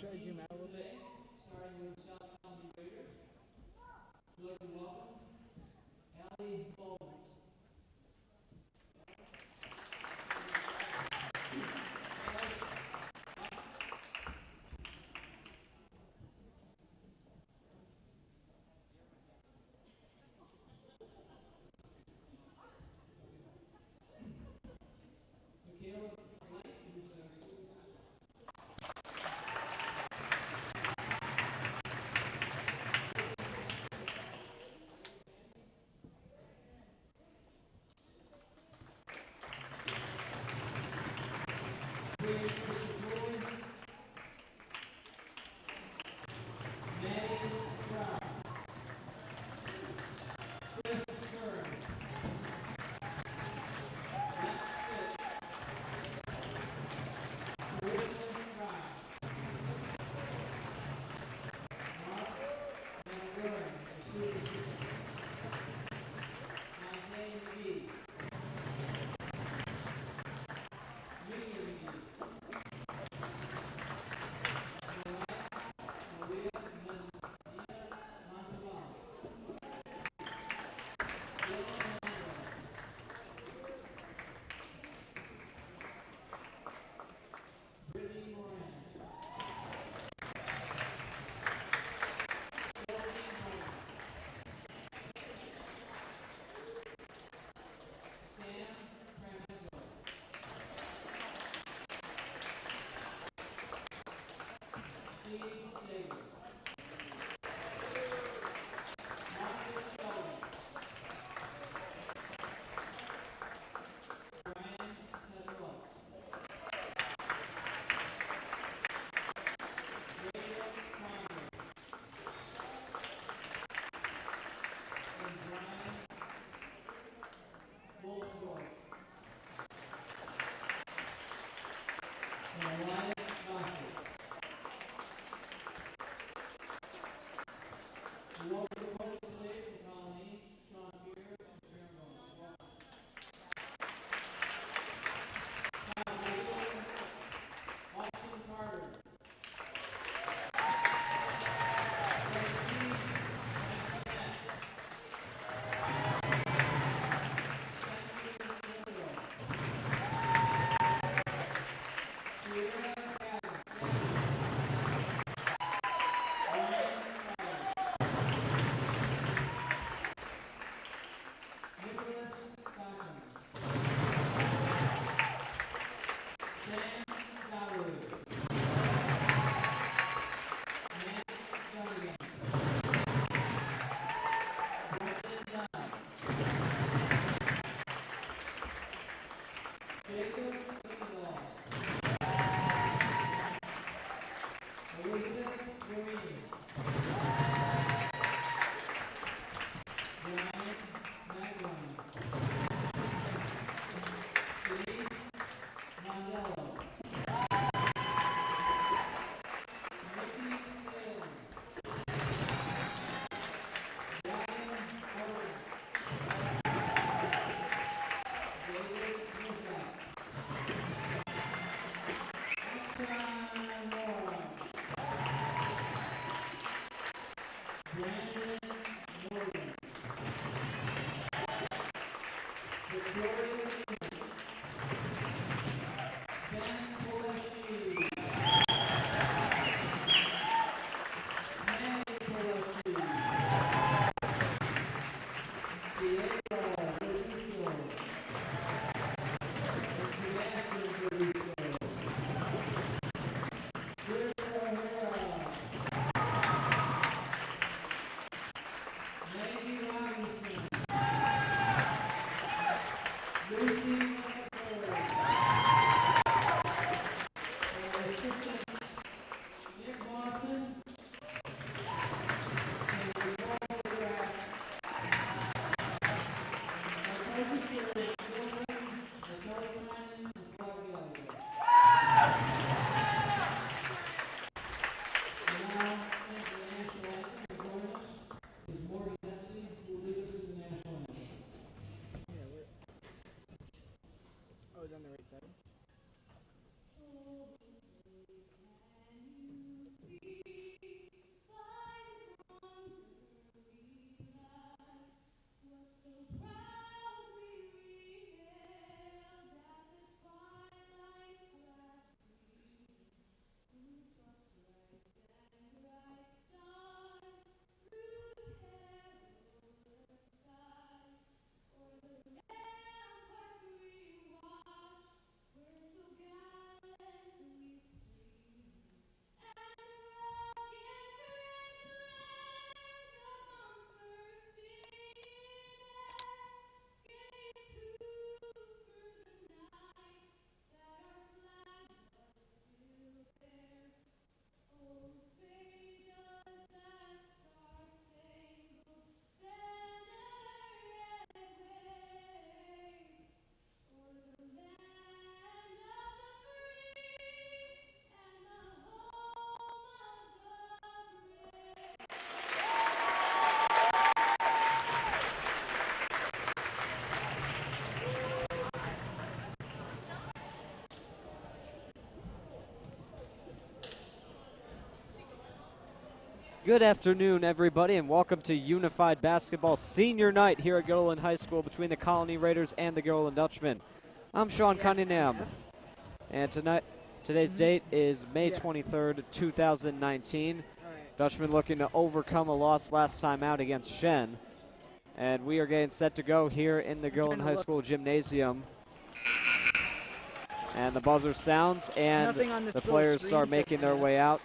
try to zoom out a little bit? Starting with South County Raiders. Good and welcome, Allie Bowman. Michaela Blank, who's Good afternoon, everybody, and welcome to Unified Basketball Senior Night here at Gilliland High School between the Colony Raiders and the Gilliland Dutchmen. I'm Sean Cunningham, and today's date is May 23rd, 2019. Dutchmen looking to overcome a loss last time out against Shen, and we are getting set to go here in the Gilliland High School gymnasium. And the buzzer sounds, and the players start making their way out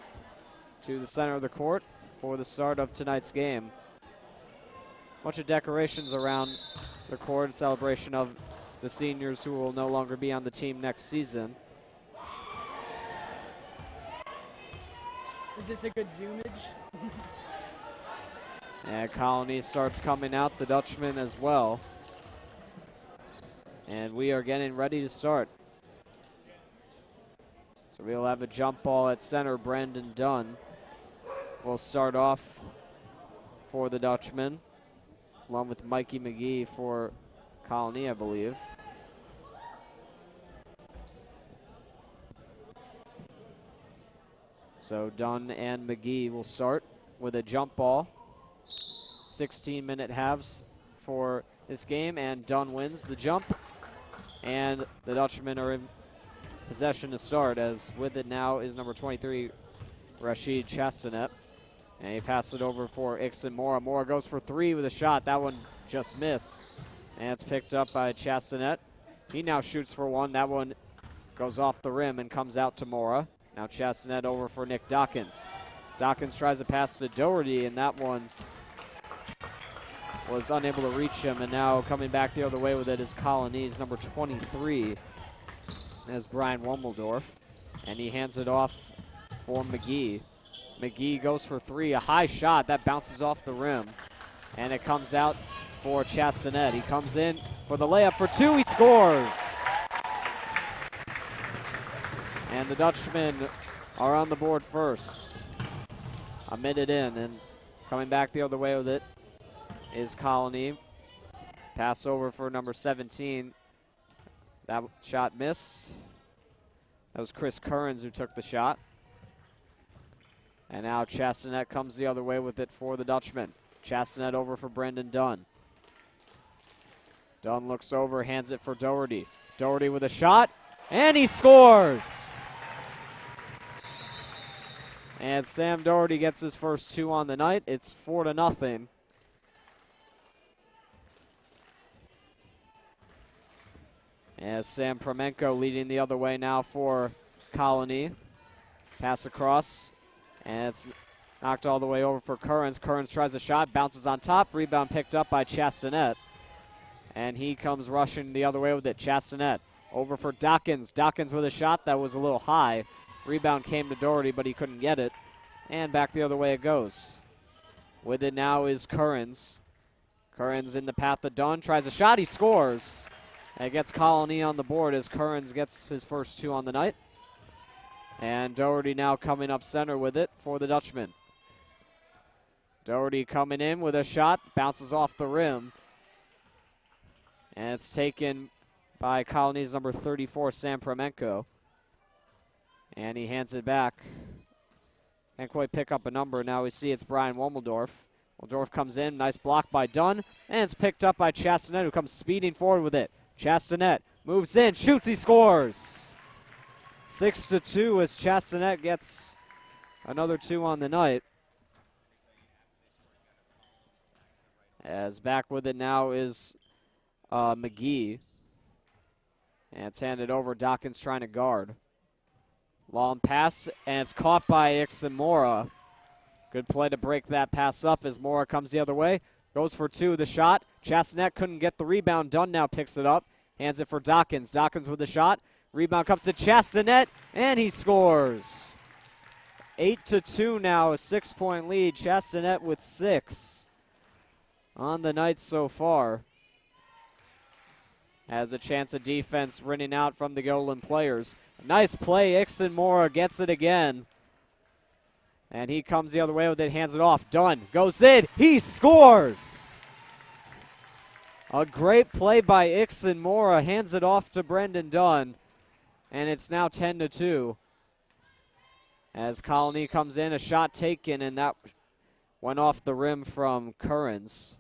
to the center of the court for the start of tonight's game. Bunch of decorations around the court in celebration of the seniors who will no longer be on the team next season. Is this a good zoomage? And Colony starts coming out, the Dutchmen as well. And we are getting ready to start. So we'll have a jump ball at center. Brandon Dunn will start off for the Dutchmen, along with Mikey McGee for Colony, I believe. So Dunn and McGee will start with a jump ball. 16-minute halves for this game, and Dunn wins the jump. And the Dutchmen are in possession to start, as with it now is number 23, Rashid Chastanet. And he passes it over for Ixon Mora. Mora goes for three with a shot. That one just missed. And it's picked up by Chastanet. He now shoots for one. That one goes off the rim and comes out to Mora. Now Chastanet over for Nick Dawkins. Dawkins tries to pass to Doherty, and that one was unable to reach him. And now coming back the other way with it is Colony's number 23, as Brian Wommeldorf. And he hands it off for McGee. McGee goes for three, a high shot that bounces off the rim, and it comes out for Chastanet. He comes in for the layup for two, he scores. And the Dutchmen are on the board first. A minute in, and coming back the other way with it is Colony. Pass over for number 17. That shot missed. That was Chris Kearns who took the shot. And now Chastanet comes the other way with it for the Dutchman. Chastanet over for Brendan Dunn. Dunn looks over, hands it for Doherty. Doherty with a shot, and he scores! And Sam Doherty gets his first two on the night. It's 4-0. As Sam Promenko leading the other way now for Colony. Pass across. And it's knocked all the way over for Kearns. Kearns tries a shot, bounces on top. Rebound picked up by Chastanet. And he comes rushing the other way with it. Chastanet over for Dawkins. Dawkins with a shot that was a little high. Rebound came to Doherty, but he couldn't get it. And back the other way it goes. With it now is Kearns. Kearns in the path of Dunn. Tries a shot, he scores. And it gets Colony on the board as Kearns gets his first two on the night. And Doherty now coming up center with it for the Dutchman. Doherty coming in with a shot, bounces off the rim. And it's taken by Colony's number 34, Sam Promenko. And he hands it back. Can't quite pick up a number. Now we see it's Brian Wommeldorf. Wommeldorf comes in, nice block by Dunn. And it's picked up by Chastanet, who comes speeding forward with it. Chastanet moves in, shoots, he scores. 6-2 as Chastanet gets another two on the night. As back with it now is McGee. And it's handed over. Dawkins trying to guard. Long pass, and it's caught by Ixon Mora. Good play to break that pass up as Mora comes the other way. Goes for two, the shot. Chastanet couldn't get the rebound. Dunn now picks it up. Hands it for Dawkins. Dawkins with the shot. Rebound comes to Chastanet, and he scores. 8-2 now, a 6-point lead. Chastanet with 6 on the night so far. Has a chance of defense running out from the Gilliland players. Nice play, Ixon Mora gets it again. And he comes the other way with it, hands it off. Dunn goes in, he scores! A great play by Ixon Mora, hands it off to Brendan Dunn. And it's now 10-2. As Colony comes in, a shot taken, and that Went off the rim from Currens.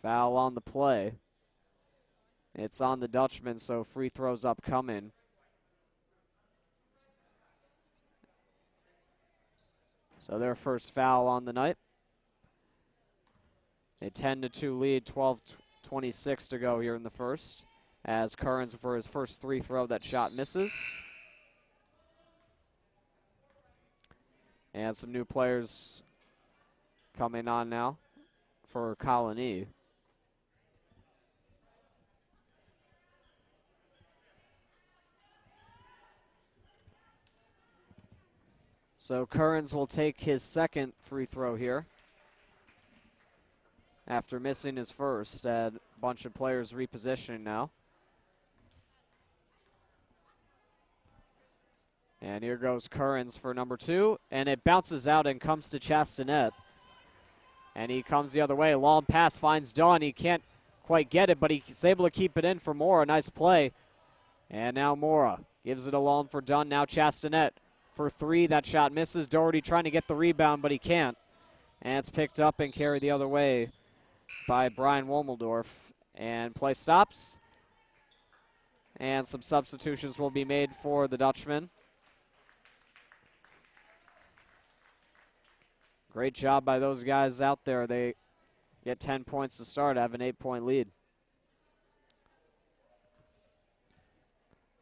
Foul on the play. It's on the Dutchman, so free throws upcoming. So their first foul on the night. A 10-2 lead, 12:26 to go here in the first. As Currens for his first free throw, that shot misses. And some new players coming on now for Colony. So Currens will take his second free throw here after missing his first. A bunch of players repositioning now. And here goes Currens for number 2, and it bounces out and comes to Chastanet. And he comes the other way. Long pass finds Dunn. He can't quite get it, but he's able to keep it in for Mora. Nice play. And now Mora gives it alone for Dunn. Now Chastanet for 3. That shot misses. Doherty trying to get the rebound, but he can't. And it's picked up and carried the other way by Brian Womeldorf. And play stops. And some substitutions will be made for the Dutchman. Great job by those guys out there. They get 10 points to start, have an 8-point lead.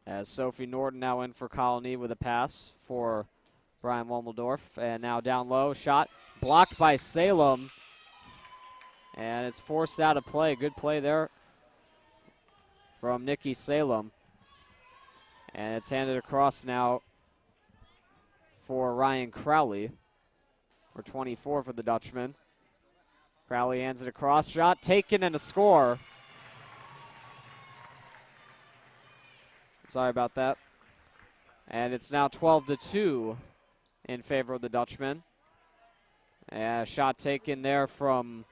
As Sophie Norton now in for Colony with a pass for Brian Womeldorf. And now down low, shot blocked by Salem. And it's forced out of play. Good play there from Nikki Salem. And it's handed across now for Ryan Crowley. For 24 for the Dutchman. Crowley hands it across. Shot taken and a score. Sorry about that. And it's now 12-2 in favor of the Dutchman. Shot taken there from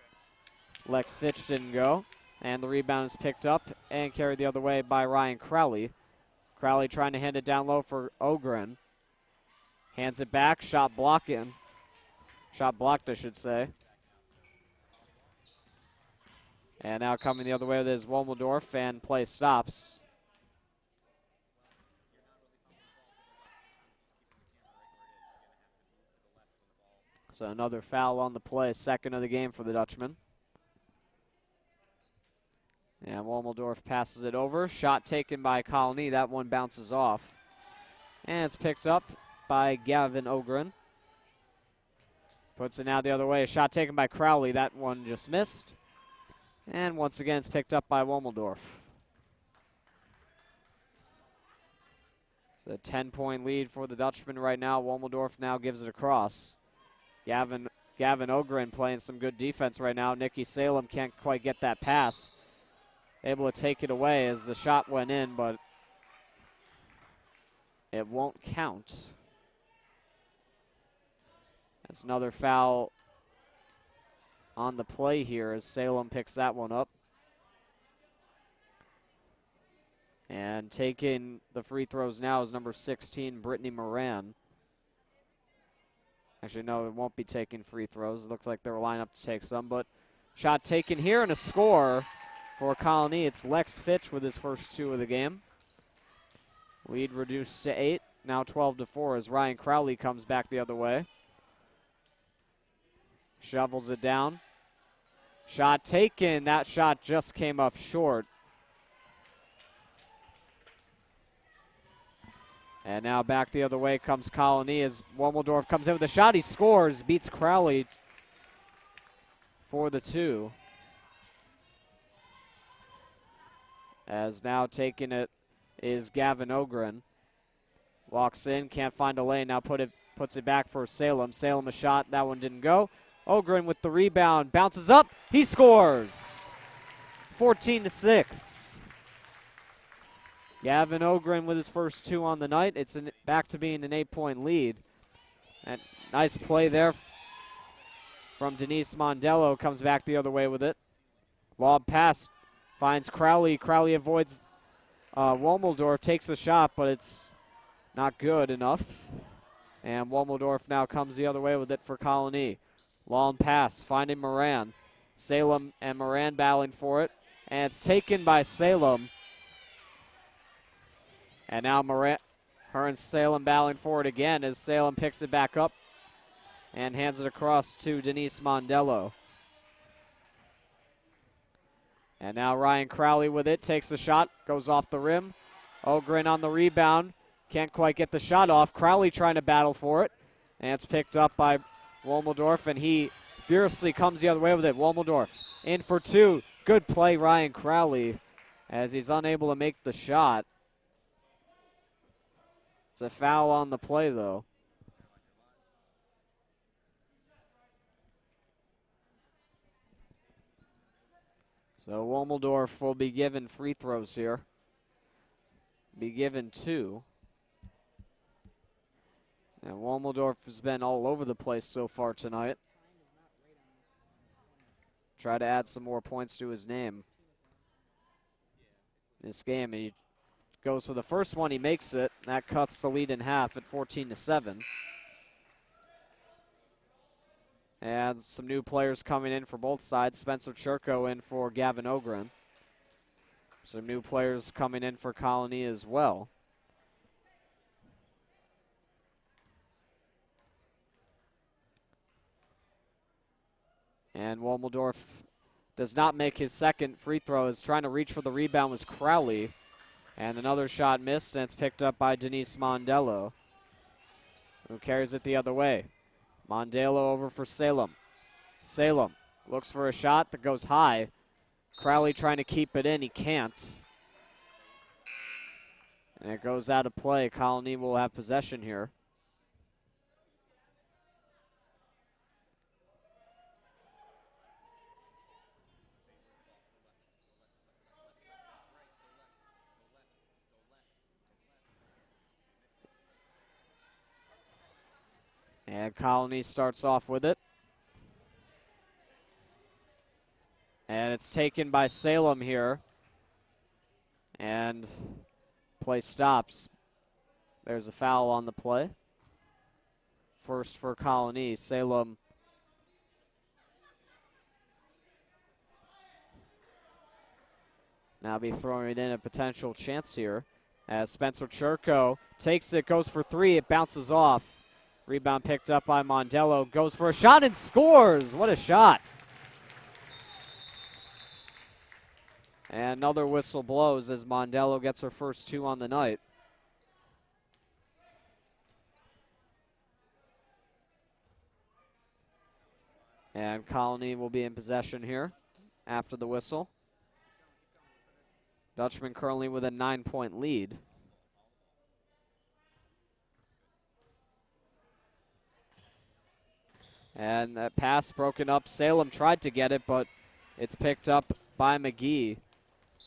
Lex Fitch didn't go. And the rebound is picked up and carried the other way by Ryan Crowley. Crowley trying to hand it down low for Ogren. Hands it back. Shot blocking. Shot blocked, I should say. And now coming the other way with his Womeldorf, and play stops. So another foul on the play, second of the game for the Dutchman. And Womeldorf passes it over. Shot taken by Colony. That one bounces off. And it's picked up by Gavin Ogren. Puts it now the other way. A shot taken by Crowley. That one just missed. And once again, it's picked up by Womeldorf. It's a 10-point lead for the Dutchman right now. Womeldorf now gives it across. Gavin Ogren playing some good defense right now. Nikki Salem can't quite get that pass. Able to take it away as the shot went in, but it won't count. That's another foul on the play here as Salem picks that one up. And taking the free throws now is number 16, Brittany Moran. Actually, no, it won't be taking free throws. It looks like they'll line up to take some, but shot taken here and a score for Colony. It's Lex Fitch with his first 2 of the game. Lead reduced to 8, now 12-4 as Ryan Crowley comes back the other way. Shovels it down. Shot taken. That shot just came up short. And now back the other way comes Colony as Womeldorf comes in with a shot. He scores, beats Crowley for the 2. As now taking it is Gavin Ogren. Walks in, can't find a lane. Now puts it back for Salem. Salem a shot. That one didn't go. Ogren with the rebound, bounces up, he scores. 14-6. Gavin Ogren with his first 2 on the night. It's back to being an 8-point lead. And nice play there from Denise Mondello, comes back the other way with it. Lob pass finds Crowley. Crowley avoids Womeldorf, takes the shot, but it's Not good enough. And Wommeldorf now comes the other way with it for Colony. Long pass, finding Moran. Salem and Moran battling for it. And it's taken by Salem. And now Moran, her and Salem battling for it again as Salem picks it back up and hands it across to Denise Mondello. And now Ryan Crowley with it, takes the shot, goes off the rim. Ogren on the rebound, can't quite get the shot off. Crowley trying to battle for it, and it's picked up by Wommeldorf, and he fiercely comes the other way with it. Wommeldorf in for two. Good play, Ryan Crowley, as he's unable to make the shot. It's a foul on the play, though. So Wommeldorf will be given free throws here. Be given 2. And Wommeldorf has been all over the place so far tonight. Try to add some more points to his name. This game, he goes for the first one, he makes it. That cuts the lead in half at 14-7. And some new players coming in for both sides. Spencer Churko in for Gavin Ogren. Some new players coming in for Colony as well. And Wommeldorf does not make his second free throw. Is trying to reach for the rebound was Crowley. And another shot missed, and it's picked up by Denise Mondello, who carries it the other way. Mondello over for Salem. Salem looks for a shot that goes high. Crowley trying to keep it in. He can't. And it goes out of play. Colony will have possession here. And Colony starts off with it. And it's taken by Salem here. And play stops. There's a foul on the play. First for Colony. Salem now be throwing in a potential chance here as Spencer Churko takes it, goes for 3. It bounces off. Rebound picked up by Mondello. Goes for a shot and scores. What a shot. And another whistle blows as Mondello gets her first 2 on the night. And Colony will be in possession here after the whistle. Dutchman currently with a 9-point lead. And that pass broken up. Salem tried to get it, but it's picked up by McGee.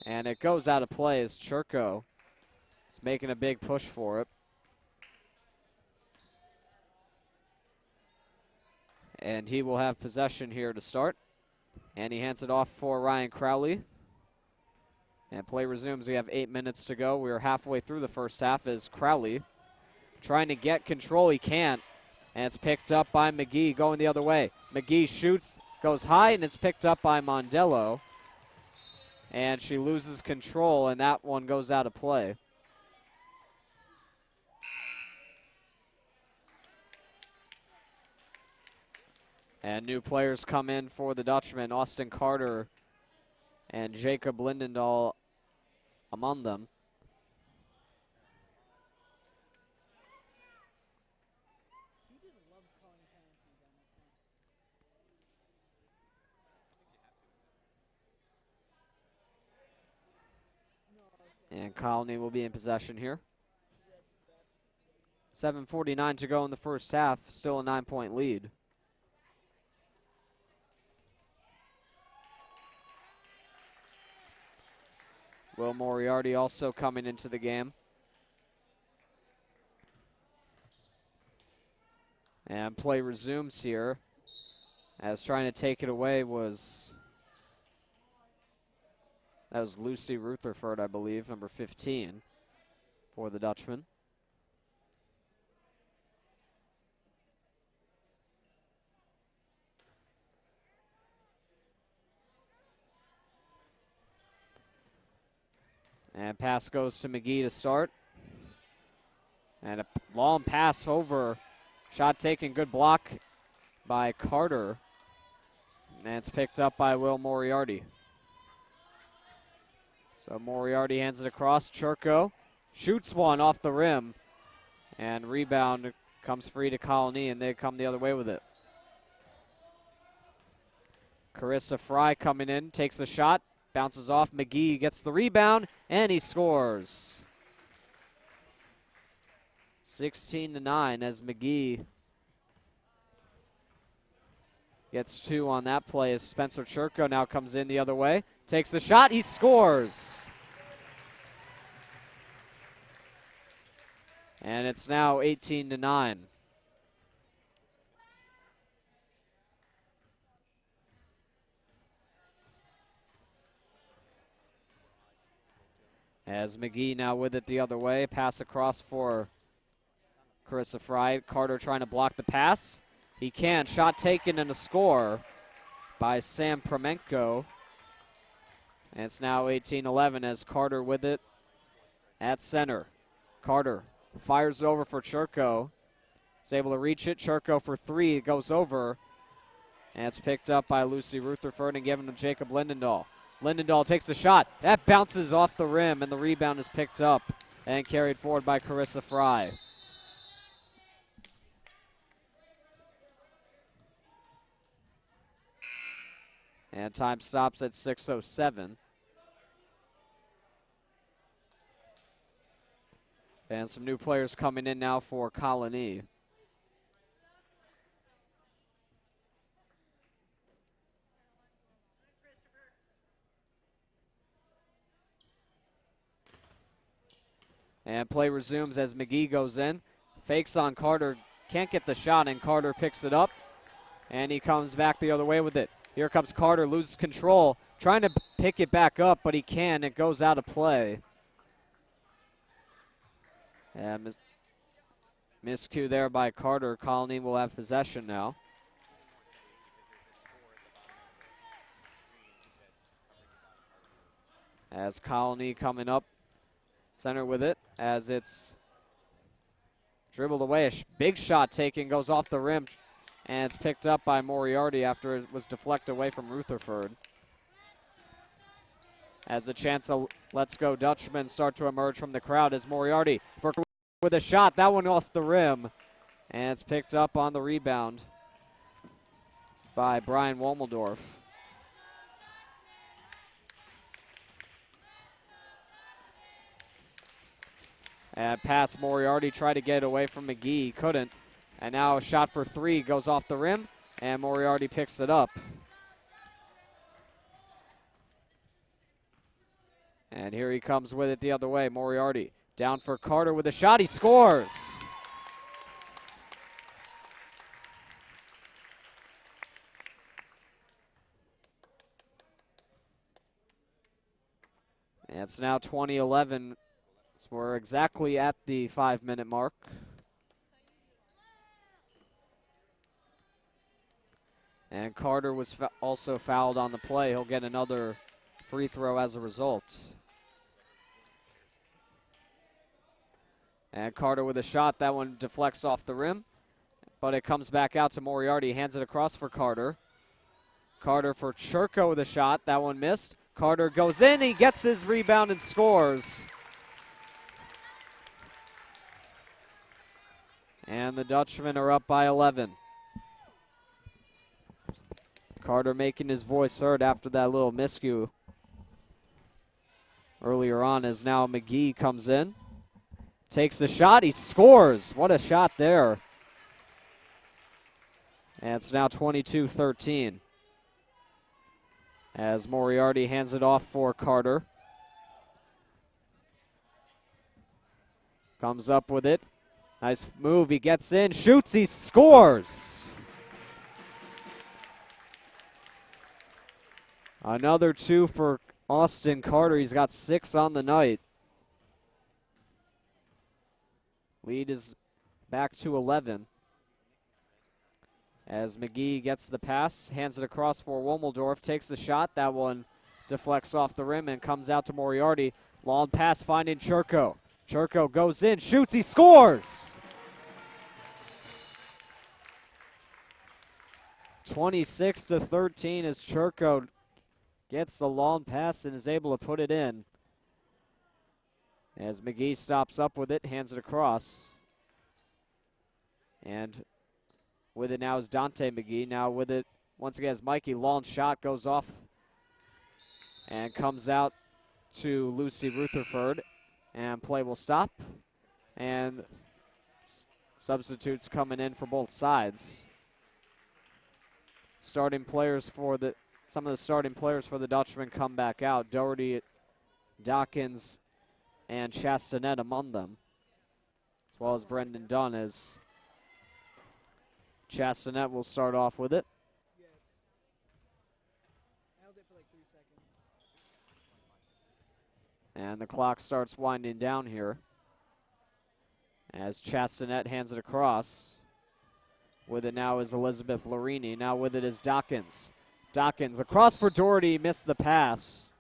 And it goes out of play as Churko is making a big push for it. And he will have possession here to start. And he hands it off for Ryan Crowley. And play resumes. We have 8 minutes to go. We are halfway through the first half as Crowley trying to get control. He can't. And it's picked up by McGee going the other way. McGee shoots, goes high, and it's picked up by Mondello. And she loses control, and that one goes out of play. And new players come in for the Dutchmen. Austin Carter and Jacob Lindendahl among them. And Colony will be in possession here. 7:49 to go in the first half. Still a 9-point lead. Will Moriarty also coming into the game. And play resumes here. As trying to take it away was... That was Lucy Rutherford, I believe, number 15 for the Dutchman. And pass goes to McGee to start. And a long pass over. Shot taken, good block by Carter. And it's picked up by Will Moriarty. So Moriarty hands it across. Churko shoots one off the rim. And rebound comes free to Colony, and they come the other way with it. Carissa Fry coming in, takes the shot, bounces off. McGee gets the rebound, and he scores. 16-9 as McGee gets 2 on that play as Spencer Churko now comes in the other way. Takes the shot, he scores. And it's now 18-9. As McGee now with it the other way. Pass across for Carissa Fry. Carter trying to block the pass. He can. Shot taken and a score by Sam Promenko. And it's now 18-11 as Carter with it at center. Carter fires it over for Churko. Is able to reach it. Churko for 3. It goes over. And it's picked up by Lucy Rutherford and given to Jacob Lindendahl. Lindendahl takes the shot. That bounces off the rim, and the rebound is picked up and carried forward by Carissa Fry. And time stops at 6:07. And some new players coming in now for Colony. And play resumes as McGee goes in. Fakes on Carter. Can't get the shot, and Carter picks it up. And he comes back the other way with it. Here comes Carter, loses control. Trying to pick it back up, but he can. It goes out of play. And miscue there by Carter. Colony will have possession now. As Colony coming up. Center with it as it's dribbled away. A big shot taken, goes off the rim, and it's picked up by Moriarty after it was deflected away from Rutherford. As a chance of Let's Go Dutchmen start to emerge from the crowd as Moriarty with a shot. That one off the rim, and it's picked up on the rebound by Brian Womeldorf. And pass Moriarty, tried to get away from McGee, couldn't. And now a shot for 3 goes off the rim, and Moriarty picks it up. And here he comes with it the other way. Moriarty down for Carter with a shot. He scores. And it's now 20-11. So we're exactly at the 5-minute mark. And Carter was also fouled on the play. He'll get another free throw as a result. And Carter with a shot. That one deflects off the rim. But it comes back out to Moriarty. Hands it across for Carter. Carter for Churko with a shot. That one missed. Carter goes in. He gets his rebound and scores. And the Dutchmen are up by 11. Carter making his voice heard after that little miscue earlier on as now McGee comes in. Takes the shot. He scores. What a shot there. And it's now 22-13. As Moriarty hands it off for Carter. Comes up with it. Nice move. He gets in, shoots, he scores. Another 2 for Austin Carter. He's got 6 on the night. Lead is back to 11. As McGee gets the pass, hands it across for Womeldorf, takes the shot. That one deflects off the rim and comes out to Moriarty. Long pass finding Churko. Churko goes in, shoots, he scores! 26-13 as Churko gets the long pass and is able to put it in. As McGee stops up with it, hands it across. And with it now is Dante McGee. Now with it, once again, is Mikey. Long shot goes off and comes out to Lucy Rutherford. And play will stop. And substitutes coming in for both sides. Starting players for some of the starting players for the Dutchmen come back out. Doherty, Dawkins, and Chastanet among them, as well as Brendan Dunn, as Chastanet will start off with it. And the clock starts winding down here as Chastanet hands it across. With it now is Elizabeth Lorini. Now with it is Dawkins. Dawkins across for Doherty, missed the pass.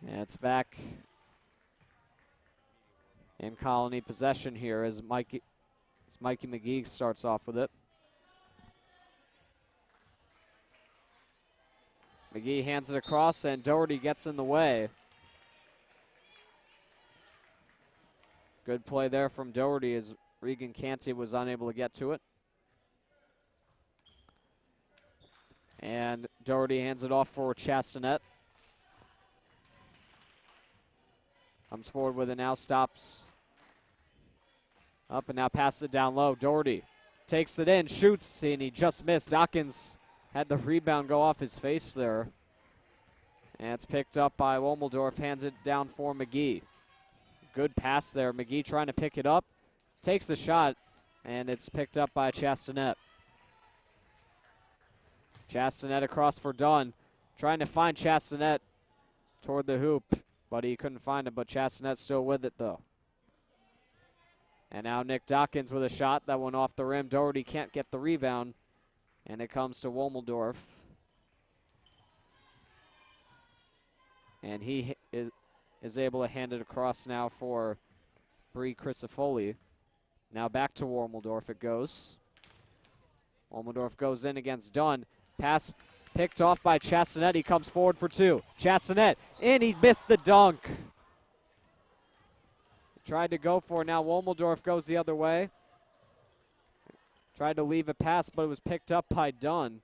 And it's back in Colony possession here as Mikey McGee starts off with it. McGee hands it across and Doherty gets in the way. Good play there from Doherty as Regan Canty was unable to get to it. And Doherty hands it off for Chastanet. Comes forward with it now, stops. Up and now passes it down low. Doherty takes it in, shoots, and he just missed. Dawkins had the rebound go off his face there. And it's picked up by Womeldorf, hands it down for McGee. Good pass there. McGee trying to pick it up. Takes the shot, and it's picked up by Chastanet. Chastanet across for Dunn. Trying to find Chastanet toward the hoop, but he couldn't find it. But Chastanet still with it, though. And now Nick Dawkins with a shot. That one off the rim. Doherty can't get the rebound, and it comes to Womeldorf. And he is able to hand it across now for Bree Crisafoli. Now back to Womeldorf it goes. Womeldorf goes in against Dunn. Pass picked off by Chastanet. He comes forward for two. Chastanet in, he missed the dunk. Tried to go for it. Now Womeldorf goes the other way. Tried to leave a pass, but it was picked up by Dunn.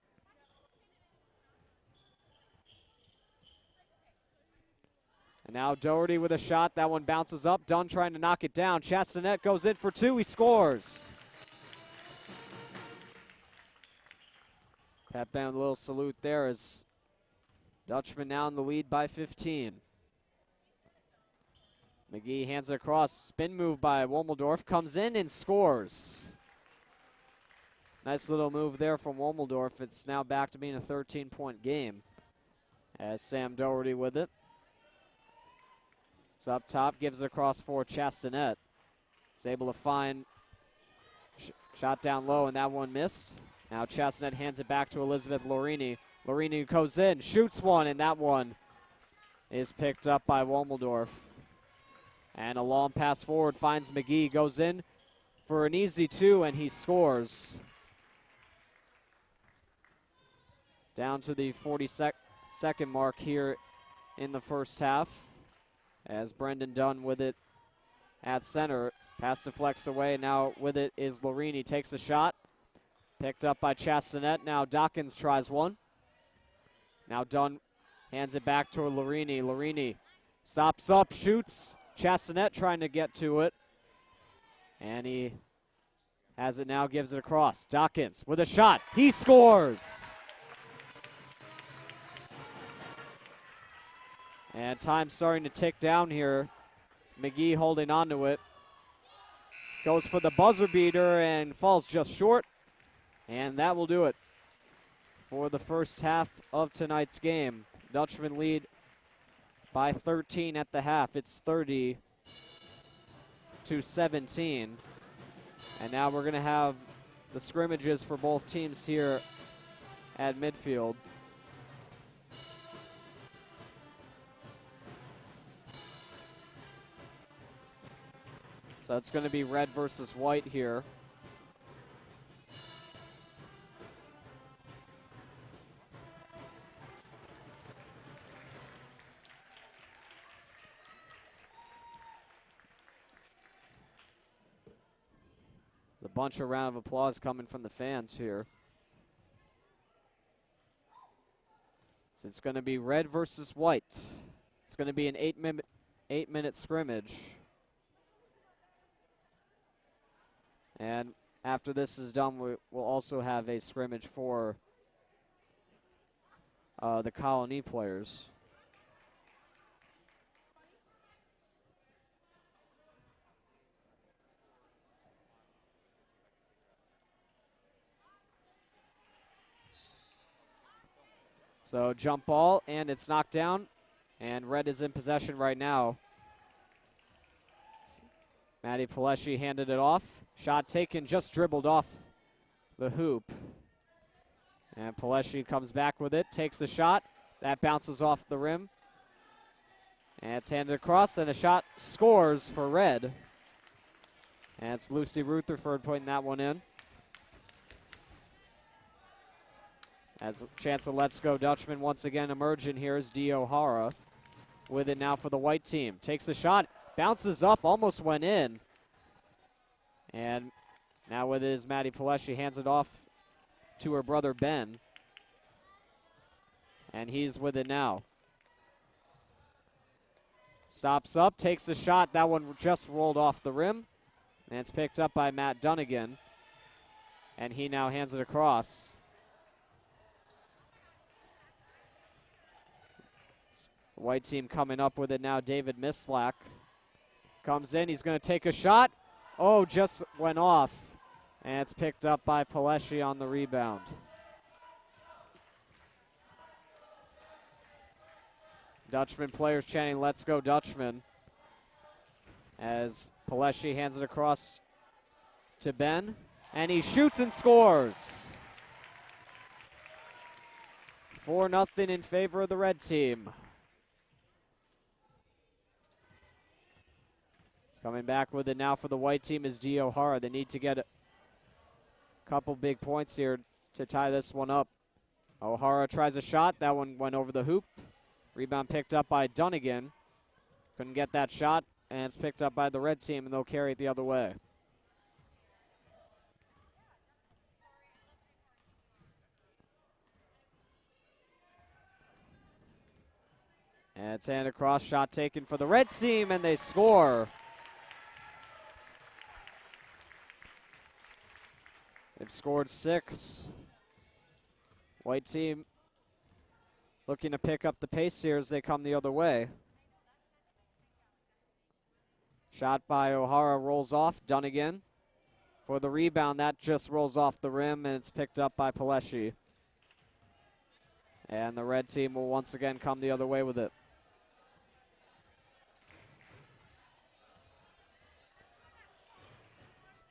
And now Doherty with a shot. That one bounces up. Dunn trying to knock it down. Chastanet goes in for two. He scores. Pat Band, a little salute there as Dutchman now in the lead by 15. McGee hands it across. Spin move by Womeldorf. Comes in and scores. Nice little move there from Womeldorf. It's now back to being a 13-point game as Sam Doherty with it. It's up top, gives it across for Chastanet. He's able to find shot down low, and that one missed. Now Chastanet hands it back to Elizabeth Lorini. Lorini goes in, shoots one, and that one is picked up by Womeldorf. And a long pass forward finds McGee, goes in for an easy two, and he scores. Down to the 42nd mark here in the first half. As Brendan Dunn with it at center. Pass deflects away. Now with it is Lorini. Takes a shot. Picked up by Chastanet. Now Dawkins tries one. Now Dunn hands it back to Lorini. Lorini stops up, shoots. Chastanet trying to get to it. And he has it now, gives it across. Dawkins with a shot. He scores! And time's starting to tick down here. McGee holding on to it. Goes for the buzzer beater and falls just short. And that will do it for the first half of tonight's game. Dutchman lead by 13 at the half. It's 30-17. And now we're going to have the scrimmages for both teams here at midfield. So it's going to be red versus white here. A bunch of round of applause coming from the fans here. So it's going to be red versus white. It's going to be an 8-minute scrimmage. And after this is done, we'll also have a scrimmage for the Colony players. So jump ball, and it's knocked down, and red is in possession right now. Maddie Palesci handed it off. Shot taken, just dribbled off the hoop. And Palesci comes back with it, takes a shot. That bounces off the rim. And it's handed across, and a shot scores for red. And it's Lucy Rutherford putting that one in. As a chance of Let's Go Dutchman once again emerging here is Dee O'Hara with it now for the white team. Takes a shot, bounces up, almost went in. And now with it is Maddie Palesci, hands it off to her brother Ben. And he's with it now. Stops up, takes a shot. That one just rolled off the rim. And it's picked up by Matt Dunnigan. And he now hands it across. The white team coming up with it now. David Mislack comes in. He's going to take a shot. Oh, just went off. And it's picked up by Palesci on the rebound. Dutchman players chanting, "Let's go Dutchman," as Palesci hands it across to Ben, and he shoots and scores. 4-0 in favor of the red team. Coming back with it now for the white team is Dee O'Hara. They need to get a couple big points here to tie this one up. O'Hara tries a shot. That one went over the hoop. Rebound picked up by Dunnigan. Couldn't get that shot, and it's picked up by the red team, and they'll carry it the other way. And it's handed across, shot taken for the red team, and they score. They've scored 6. White team looking to pick up the pace here as they come the other way. Shot by O'Hara rolls off. Dunnigan for the rebound. That just rolls off the rim, and it's picked up by Palesci. And the red team will once again come the other way with it.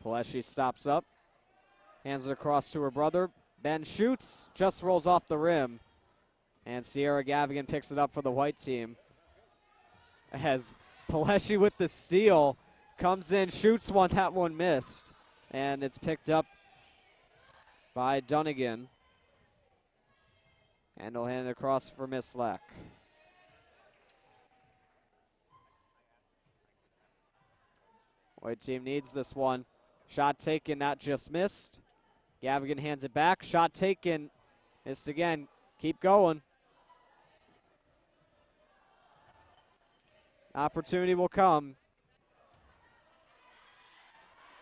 Palesci stops up. Hands it across to her brother. Ben shoots, just rolls off the rim. And Sierra Gavigan picks it up for the white team. As Palesci with the steal, comes in, shoots one, that one missed. And it's picked up by Dunnigan. And he'll hand it across for Mislack. White team needs this one. Shot taken, that just missed. Gavigan hands it back. Shot taken, missed again. Keep going. Opportunity will come.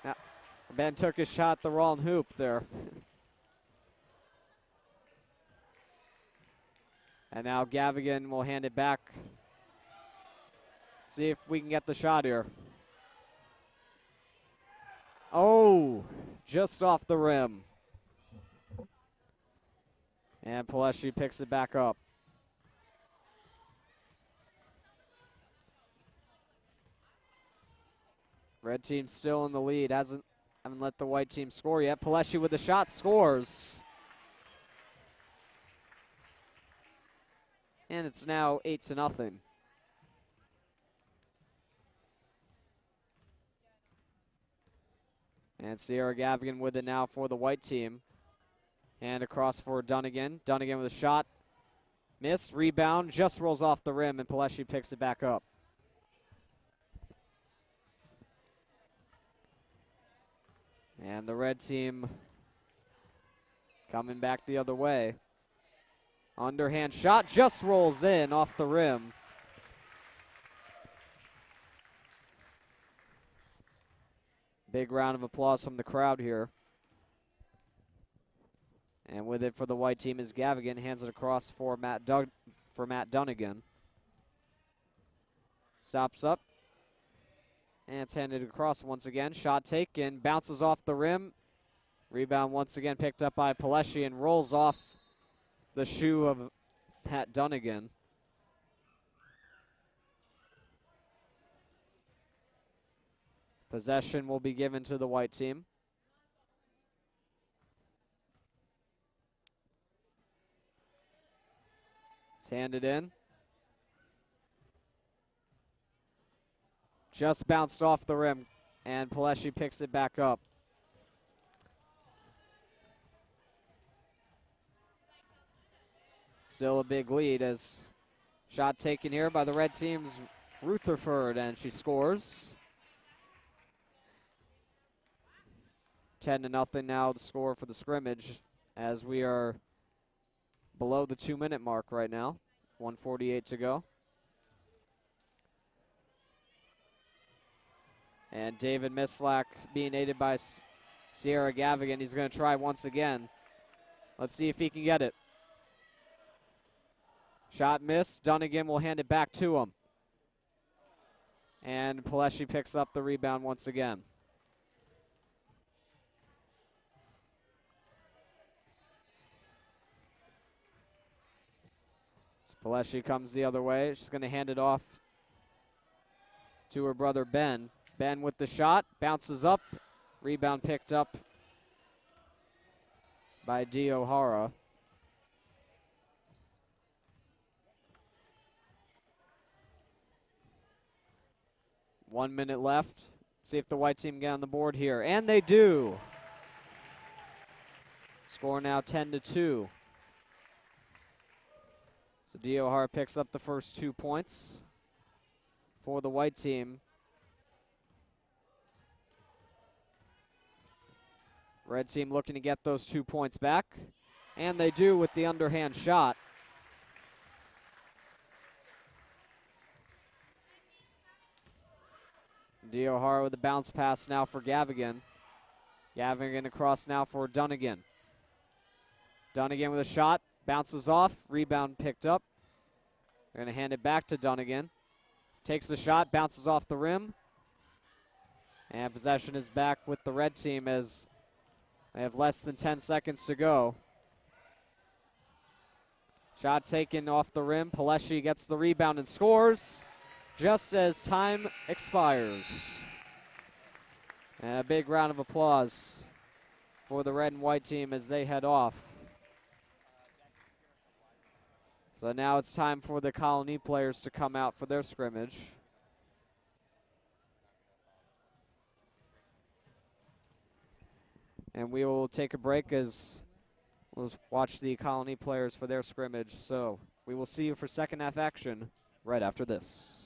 Now, Ben took his shot the wrong hoop there. And now Gavigan will hand it back. See if we can get the shot here. Oh, just off the rim. And Palesci picks it back up. Red team still in the lead. Haven't let the white team score yet. Palesci with the shot scores. And it's now 8-0. And Sierra Gavigan with it now for the white team. And across for Dunnigan. Dunnigan with a shot. Miss, rebound, just rolls off the rim, and Paleshi picks it back up. And the red team coming back the other way. Underhand shot just rolls in off the rim. Big round of applause from the crowd here. And with it for the white team is Gavigan. Hands it across for Matt Dunnigan. Stops up. And it's handed across once again. Shot taken. Bounces off the rim. Rebound once again picked up by Paleshi and rolls off the shoe of Matt Dunnigan. Possession will be given to the white team. It's handed in. Just bounced off the rim, and Paleshi picks it back up. Still a big lead as shot taken here by the red team's Rutherford, and she scores. 10-0 now the score for the scrimmage as we are below the 2-minute mark right now. 1:48 to go. And David Mislack being aided by Sierra Gavigan. He's going to try once again. Let's see if he can get it. Shot missed. Dunnigan will hand it back to him. And Paleshi picks up the rebound once again. Paleshi comes the other way. She's going to hand it off to her brother Ben. Ben with the shot, bounces up. Rebound picked up by Dee O'Hara. One minute left. See if the white team get on the board here. And they do. Score now 10-2. So Dee O'Hara picks up the first 2 points for the white team. Red team looking to get those 2 points back. And they do with the underhand shot. Dee O'Hara with a bounce pass now for Gavigan. Gavigan across now for Dunnigan. Dunnigan with a shot. Bounces off, rebound picked up. They're going to hand it back to Dunnigan. Takes the shot, bounces off the rim. And possession is back with the red team as they have less than 10 seconds to go. Shot taken off the rim. Paleshi gets the rebound and scores just as time expires. And a big round of applause for the red and white team as they head off. So now it's time for the Colony players to come out for their scrimmage. And we will take a break as we'll watch the Colony players for their scrimmage. So we will see you for second half action right after this.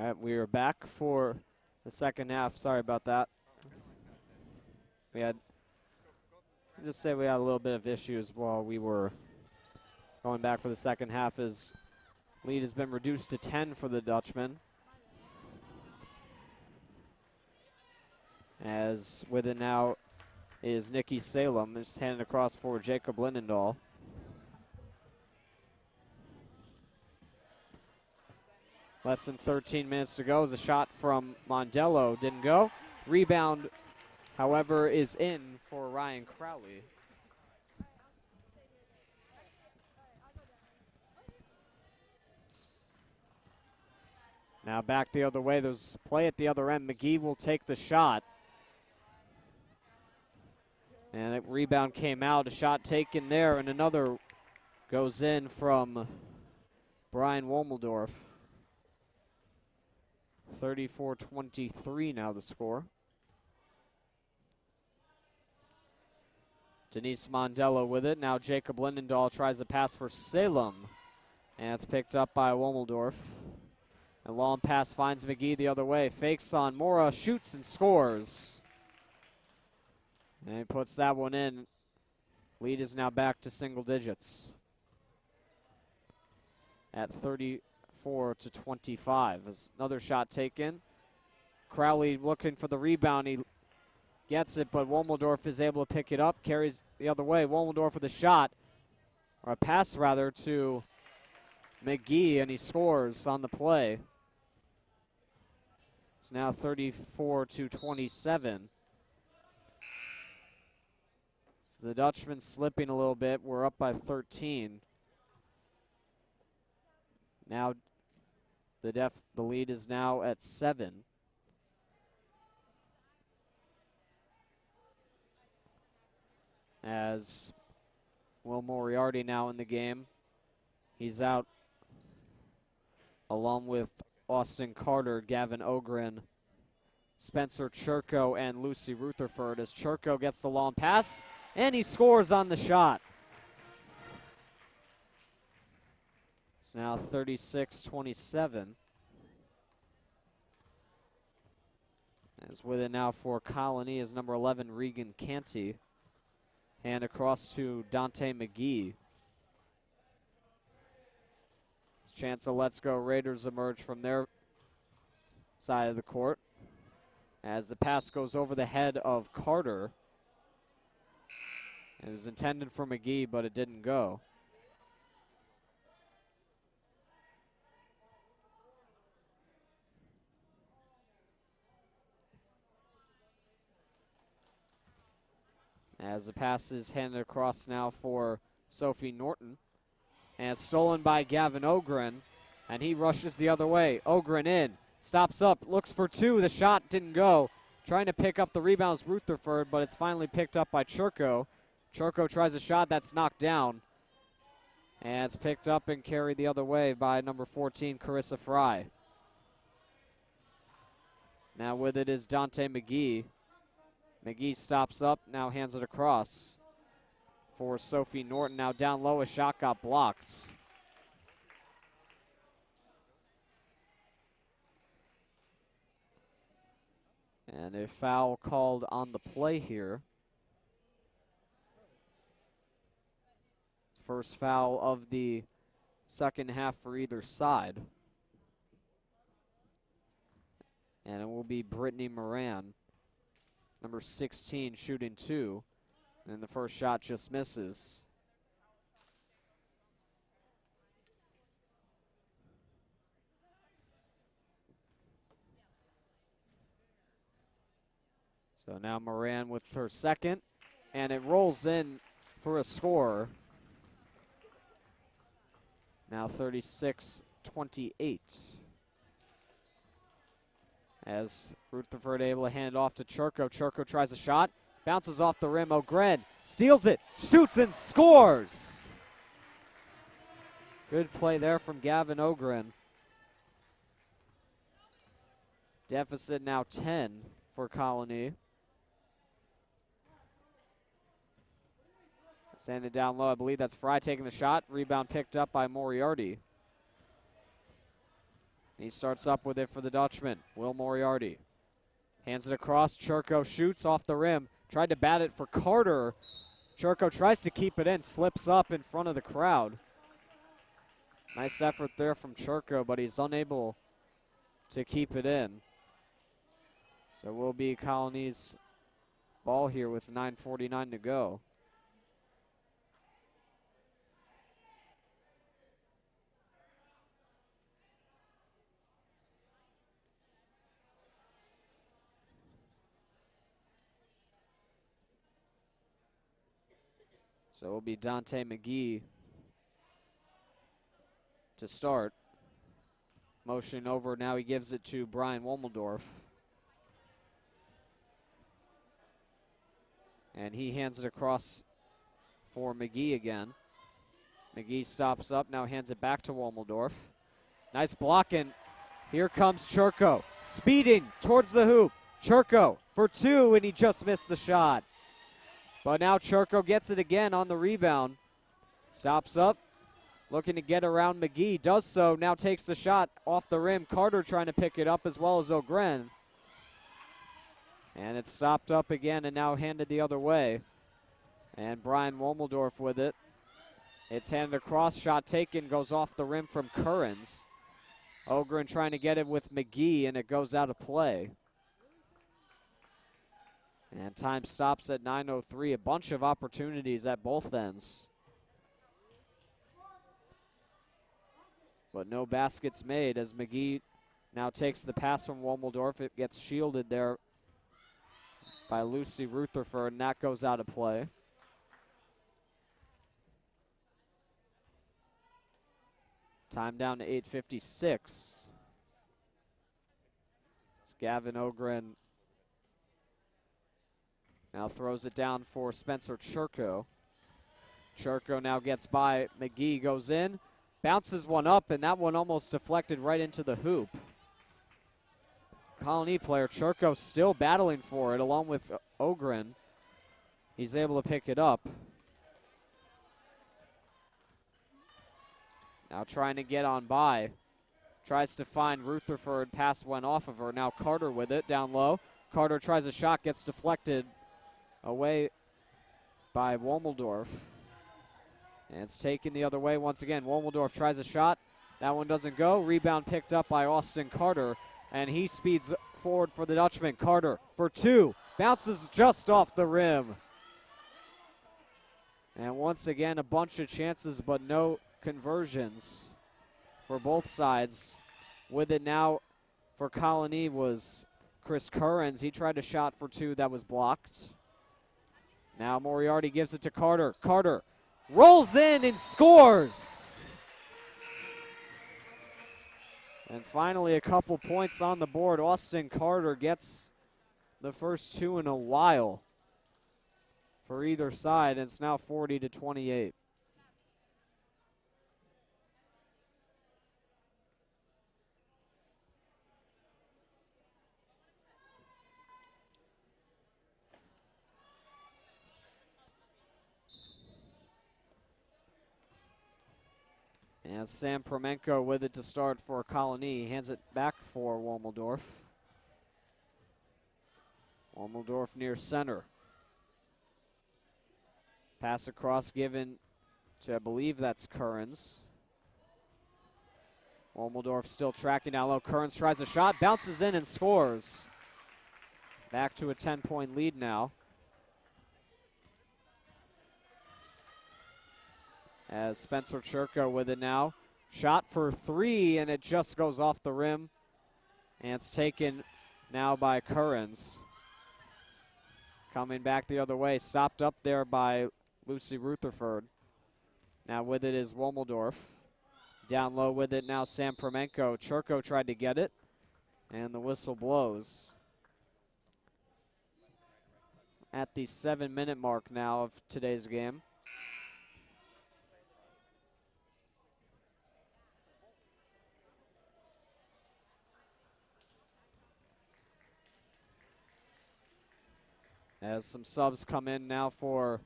All right, we are back for the second half. Sorry about that. We had a little bit of issues while we were going back for the second half, as lead has been reduced to 10 for the Dutchmen. As with it now is Nikki Salem, just handed across for Jacob Lindendahl. Less than 13 minutes to go as a shot from Mondello didn't go. Rebound, however, is in for Ryan Crowley. Now back the other way. There's play at the other end. McGee will take the shot. And that rebound came out. A shot taken there, and another goes in from Brian Womeldorf. 34-23 now the score. Denise Mondello with it. Now Jacob Lindendahl tries to pass for Salem. And it's picked up by Womeldorf. A long pass finds McGee the other way. Fakes on Mora, shoots and scores. And he puts that one in. Lead is now back to single digits at 34-25. As another shot taken. Crowley looking for the rebound. He gets it, but Womeldorf is able to pick it up. Carries the other way. Womeldorf with a shot, or a pass rather, to McGee, and he scores on the play. It's now 34-27. So the Dutchman slipping a little bit. We're up by 13. Now the lead is now at 7. As Will Moriarty now in the game. He's out along with Austin Carter, Gavin Ogren, Spencer Churko, and Lucy Rutherford, as Churko gets the long pass, and he scores on the shot. It's now 36-27. As with it now for Colony is number 11, Regan Canty. And across to Dante McGee. Chance of Let's Go Raiders emerge from their side of the court as the pass goes over the head of Carter. It was intended for McGee, but it didn't go. As the pass is handed across now for Sophie Norton. And it's stolen by Gavin Ogren, and he rushes the other way. Ogren in, stops up, looks for two. The shot didn't go. Trying to pick up the rebounds, Rutherford, but it's finally picked up by Churko. Churko tries a shot that's knocked down. And it's picked up and carried the other way by number 14, Carissa Fry. Now with it is Dante McGee. McGee stops up, now hands it across for Sophie Norton. Now down low, a shot got blocked. And a foul called on the play here. First foul of the second half for either side. And it will be Brittany Moran, number 16, shooting two. And the first shot just misses. So now Moran with her second, and it rolls in for a score. Now 36-28. As Rutherford able to hand it off to Churko. Churko tries a shot, bounces off the rim. Ogren steals it, shoots and scores. Good play there from Gavin Ogren. Deficit now 10 for Colony. Send it down low. I believe that's Fry taking the shot. Rebound picked up by Moriarty. He starts up with it for the Dutchman. Will Moriarty hands it across. Churko shoots off the rim. Tried to bat it for Carter. Churko tries to keep it in, slips up in front of the crowd. Nice effort there from Churko, but he's unable to keep it in. So will be Colony's ball here with 9:49 to go. So it will be Dante McGee to start. Motion over, now he gives it to Brian Womeldorf. And he hands it across for McGee again. McGee stops up, now hands it back to Womeldorf. Nice blocking. Here comes Churko, speeding towards the hoop. Churko for two, and he just missed the shot. But now Churko gets it again on the rebound. Stops up, looking to get around McGee. Does so, now takes the shot off the rim. Carter trying to pick it up as well as Ogren. And it's stopped up again and now handed the other way. And Brian Womeldorf with it. It's handed across, shot taken, goes off the rim from Currens. Ogren trying to get it with McGee, and it goes out of play. And time stops at 9:03. A bunch of opportunities at both ends. But no baskets made as McGee now takes the pass from Womeldorf. It gets shielded there by Lucy Rutherford, and that goes out of play. Time down to 8:56. It's Gavin Ogren now throws it down for Spencer Churko. Churko now gets by. McGee goes in, bounces one up, and that one almost deflected right into the hoop. Colony player Churko still battling for it along with Ogren. He's able to pick it up. Now trying to get on by. Tries to find Rutherford. Pass went off of her. Now Carter with it down low. Carter tries a shot, gets deflected away by Womeldorf. And it's taken the other way once again. Womeldorf tries a shot. That one doesn't go. Rebound picked up by Austin Carter. And he speeds forward for the Dutchman. Carter for two. Bounces just off the rim. And once again, a bunch of chances, but no conversions for both sides. With it now for Colony was Chris Currens. He tried a shot for two that was blocked. Now Moriarty gives it to Carter. Carter rolls in and scores. And finally a couple points on the board. Austin Carter gets the first two in a while for either side, and it's now 40-28. And Sam Promenko with it to start for Colony. He hands it back for Womeldorf. Womeldorf near center. Pass across given to, I believe that's Currens. Womeldorf still tracking down low. Currens tries a shot, bounces in and scores. Back to a 10-point lead now. As Spencer Churko with it now. Shot for three, and it just goes off the rim. And it's taken now by Currens. Coming back the other way, stopped up there by Lucy Rutherford. Now with it is Womeldorf. Down low with it now Sam Promenko. Churko tried to get it, and the whistle blows. At the 7-minute mark now of today's game. As some subs come in now for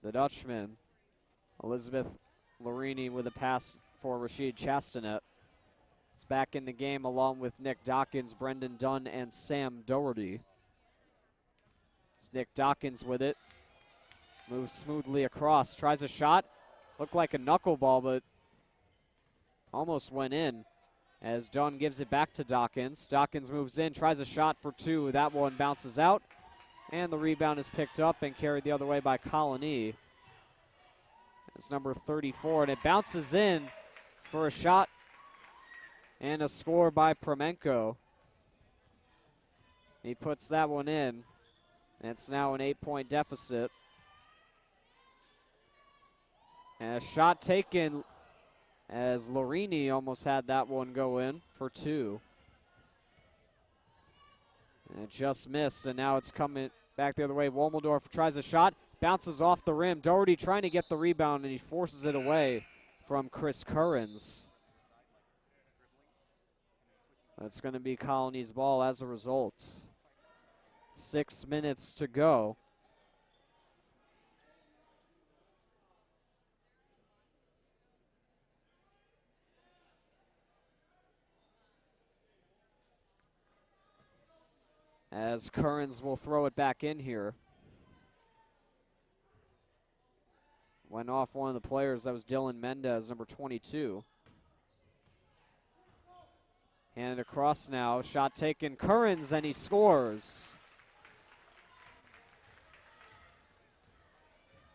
the Dutchman. Elizabeth Larini with a pass for Rashid Chastanet. is back in the game along with Nick Dawkins, Brendan Dunn, and Sam Doherty. It's Nick Dawkins with it. Moves smoothly across, tries a shot. Looked like a knuckleball, but almost went in as Dunn gives it back to Dawkins. Dawkins moves in, tries a shot for two. That one bounces out, and the rebound is picked up and carried the other way by Colony. It's number 34, and it bounces in for a shot and a score by Premenko. He puts that one in, and it's now an 8-point deficit. And a shot taken as Lorini almost had that one go in for two. And it just missed, and now it's coming back the other way. Womeldorf tries a shot, bounces off the rim. Doherty trying to get the rebound, and he forces it away from Chris Currens. It's going to be Colony's ball as a result. 6 minutes to go. As Currens will throw it back in here. Went off one of the players. That was Dylan Mendez, number 22. Handed across now. Shot taken. Currens, and he scores.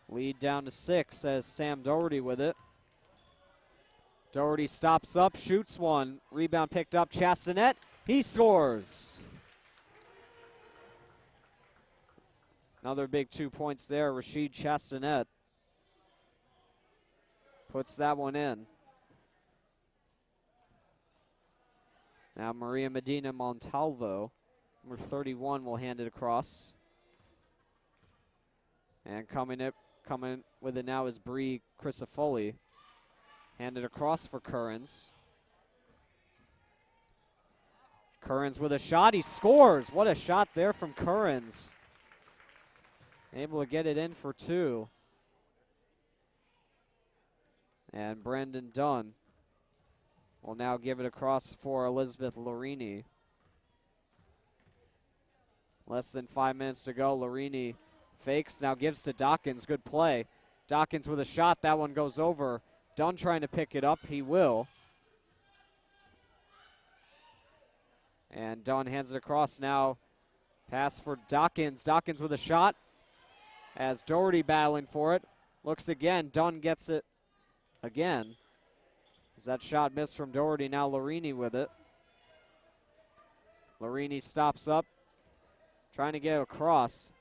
Lead down to 6 as Sam Doherty with it. Doherty stops up, shoots one. Rebound picked up. Chastanet. He scores. Another big 2 points there. Rashid Chastanet puts that one in. Now Maria Medina Montalvo, number 31, will hand it across. And coming with it now is Bree Crisafoli. Handed across for Currens. Currens with a shot. He scores. What a shot there from Currens. Able to get it in for two. And Brendan Dunn will now give it across for Elizabeth Lorini. Less than 5 minutes to go. Lorini fakes, now gives to Dawkins. Good play. Dawkins with a shot. That one goes over. Dunn trying to pick it up. He will. And Dunn hands it across now. Pass for Dawkins. Dawkins with a shot. As Doherty battling for it. Looks again. Dunn gets it again. As that shot missed from Doherty. Now Lorini with it. Lorini stops up. Trying to get across.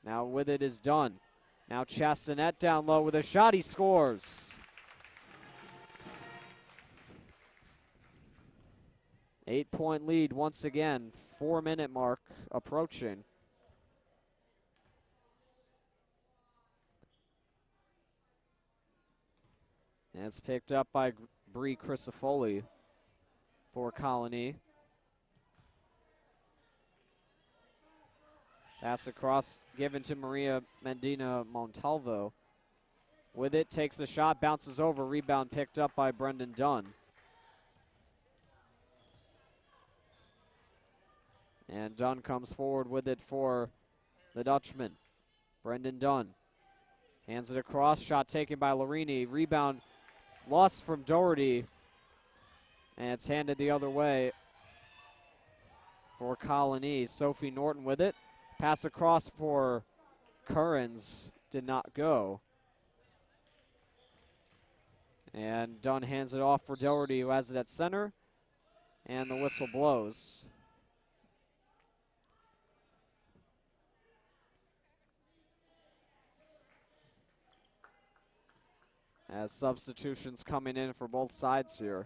Now with it is Dunn. Now Chastanet down low with a shot. He scores. 8-point lead once again. 4-minute mark approaching. And it's picked up by Bree Crisafoli for Colony. Pass across, given to Maria Medina Montalvo. With it, takes the shot, bounces over, rebound picked up by Brendan Dunn. And Dunn comes forward with it for the Dutchman. Brendan Dunn hands it across, shot taken by Lorini, rebound lost from Doherty, and it's handed the other way for Colony. Sophie Norton with it. Pass across for Currens, did not go. And Dunn hands it off for Doherty, who has it at center, and the whistle blows. As substitutions coming in for both sides here.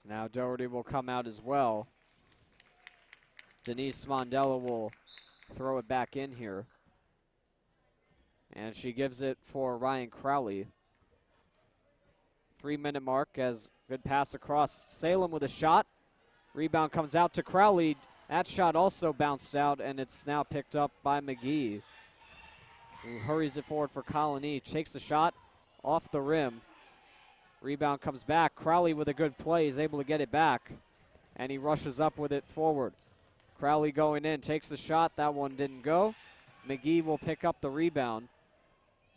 So now Doherty will come out as well. Denise Mondella will throw it back in here. And she gives it for Ryan Crowley. 3-minute mark as good pass across. Salem with a shot. Rebound comes out to Crowley. That shot also bounced out, and it's now picked up by McGee, who hurries it forward for Colony. Takes a shot off the rim. Rebound comes back. Crowley with a good play is able to get it back, and he rushes up with it forward. Crowley going in, takes the shot. That one didn't go. McGee will pick up the rebound.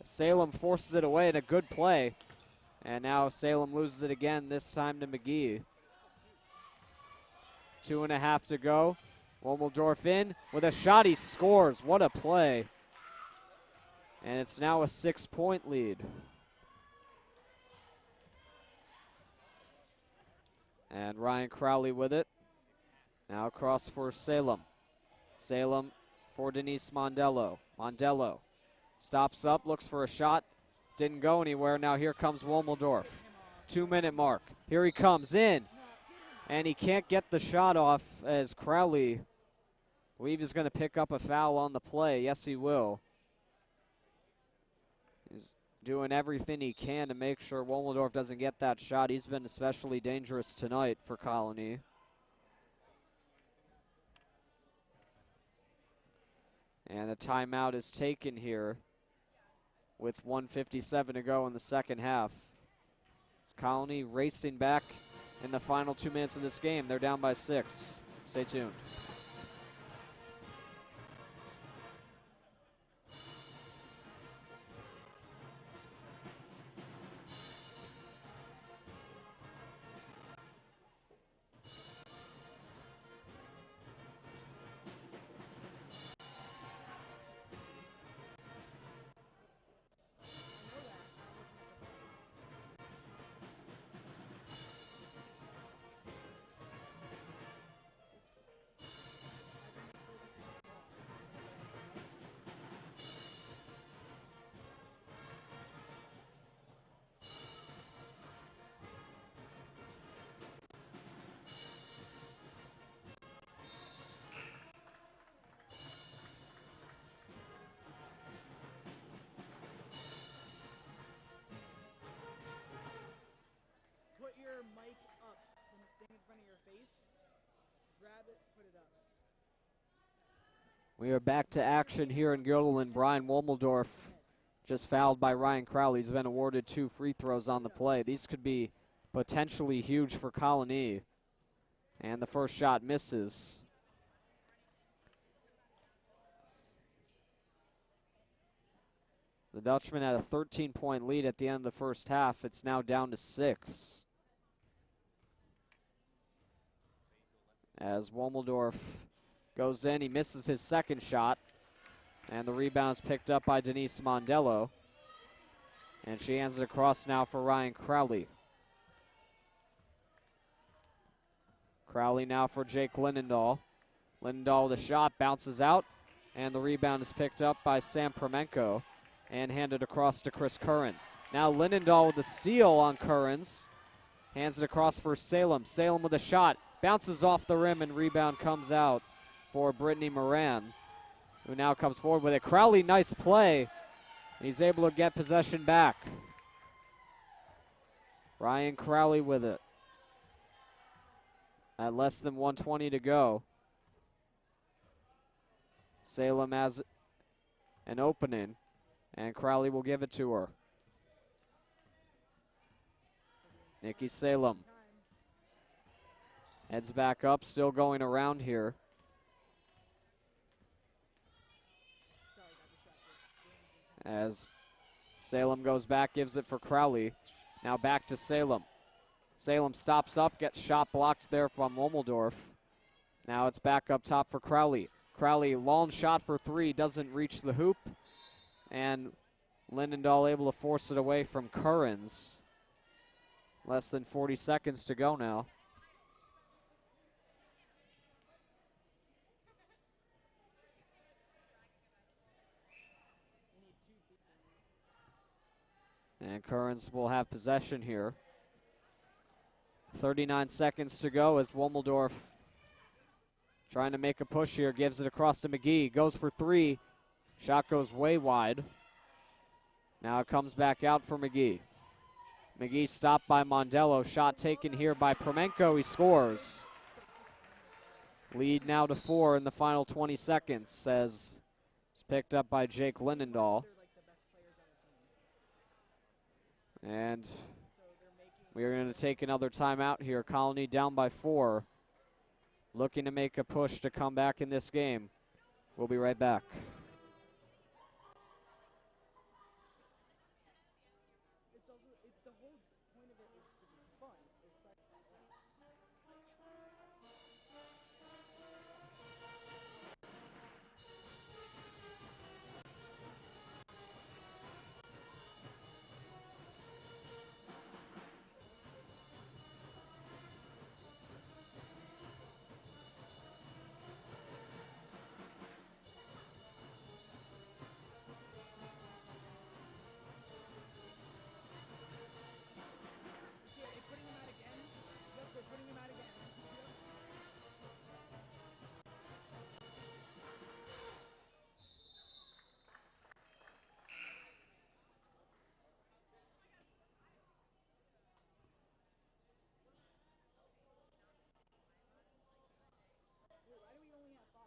Salem forces it away in a good play, and now Salem loses it again, this time to McGee. 2.5 to go. Womeldorf in with a shot. He scores. What a play. And it's now a 6-point lead. And Ryan Crowley with it. Now across for Salem. Salem for Denise Mondello. Mondello stops up, looks for a shot. Didn't go anywhere. Now here comes Womeldorf. 2-minute mark. Here he comes in. And he can't get the shot off as Crowley, I believe he's going to pick up a foul on the play. Yes, he will. He's doing everything he can to make sure Womeldorf doesn't get that shot. He's been especially dangerous tonight for Colony. And a timeout is taken here with 1:57 to go in the second half. It's Colony racing back in the final 2 minutes of this game. They're down by 6. Stay tuned. Put your mic up, the thing in front of your face. Grab it, put it up. We are back to action here in Göttingen. Brian Womeldorf just fouled by Ryan Crowley. He's been awarded 2 free throws on the play. These could be potentially huge for Colony. And the first shot misses. The Dutchman had a 13-point lead at the end of the first half. It's now down to 6. As Womeldorf goes in, he misses his second shot. And the rebound's picked up by Denise Mondello. And she hands it across now for Ryan Crowley. Crowley now for Jake Linendahl. Linendahl with a shot, bounces out. And the rebound is picked up by Sam Premenko and handed across to Chris Currens. Now Linendahl with the steal on Currens. Hands it across for Salem. Salem with a shot. Bounces off the rim and rebound comes out for Brittany Moran, who now comes forward with it. Crowley, nice play. He's able to get possession back. Ryan Crowley with it. At less than 1:20 to go. Salem has an opening, and Crowley will give it to her. Nikki Salem heads back up, still going around here. As Salem goes back, gives it for Crowley. Now back to Salem. Salem stops up, gets shot blocked there from Womeldorf. Now it's back up top for Crowley. Crowley, long shot for 3, doesn't reach the hoop. And Linendahl able to force it away from Currens. Less than 40 seconds to go now. And Currens will have possession here. 39 seconds to go as Womeldorf trying to make a push here. Gives it across to McGee. Goes for 3. Shot goes way wide. Now it comes back out for McGee. McGee stopped by Mondello. Shot taken here by Premenko. He scores. Lead now to 4 in the final 20 seconds as it's picked up by Jake Linendahl. And we are going to take another timeout here. Colony down by 4. Looking to make a push to come back in this game. We'll be right back. The whole point of it is to be fun. Putting him out again. Yep, they're putting him out again. Wait, why do we only have 5?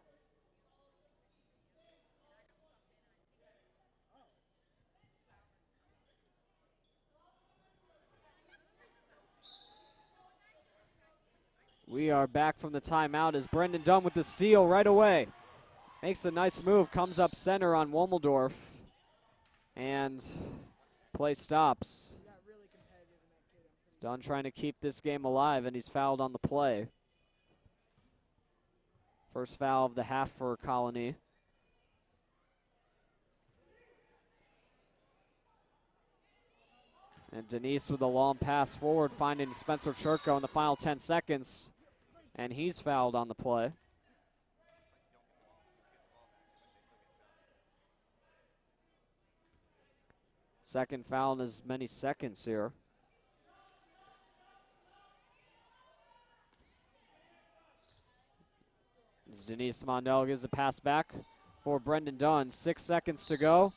We are back from the timeout as Brendan Dunn with the steal right away. Makes a nice move, comes up center on Womeldorf, and play stops. We got really competitive in that kid. Dunn trying to keep this game alive, and he's fouled on the play. First foul of the half for Colony. And Denise with a long pass forward, finding Spencer Churko in the final 10 seconds. And he's fouled on the play. Second foul in as many seconds here. As Denise Mondell gives a pass back for Brendan Dunn. 6 seconds to go.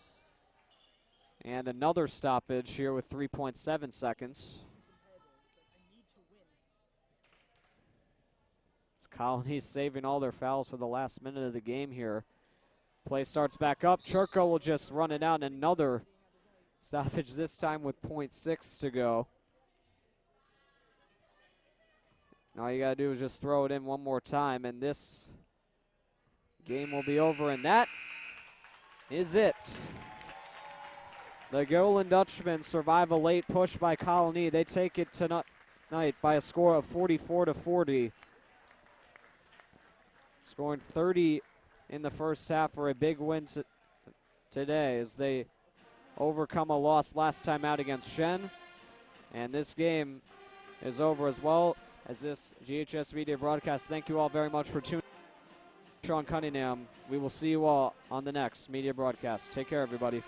And another stoppage here with 3.7 seconds. As Colony's saving all their fouls for the last minute of the game here. Play starts back up. Churko will just run it out. Another stoppage, this time with 0.6 to go. All you got to do is just throw it in one more time, and this game will be over, and that is it. The Golan Dutchmen survive a late push by Colony. They take it tonight by a score of 44-40. Scoring 30 in the first half for a big win today as they overcome a loss last time out against Shen. And this game is over as well as this GHS Media broadcast. Thank you all very much for tuning in. Sean Cunningham. We will see you all on the next media broadcast. Take care, everybody.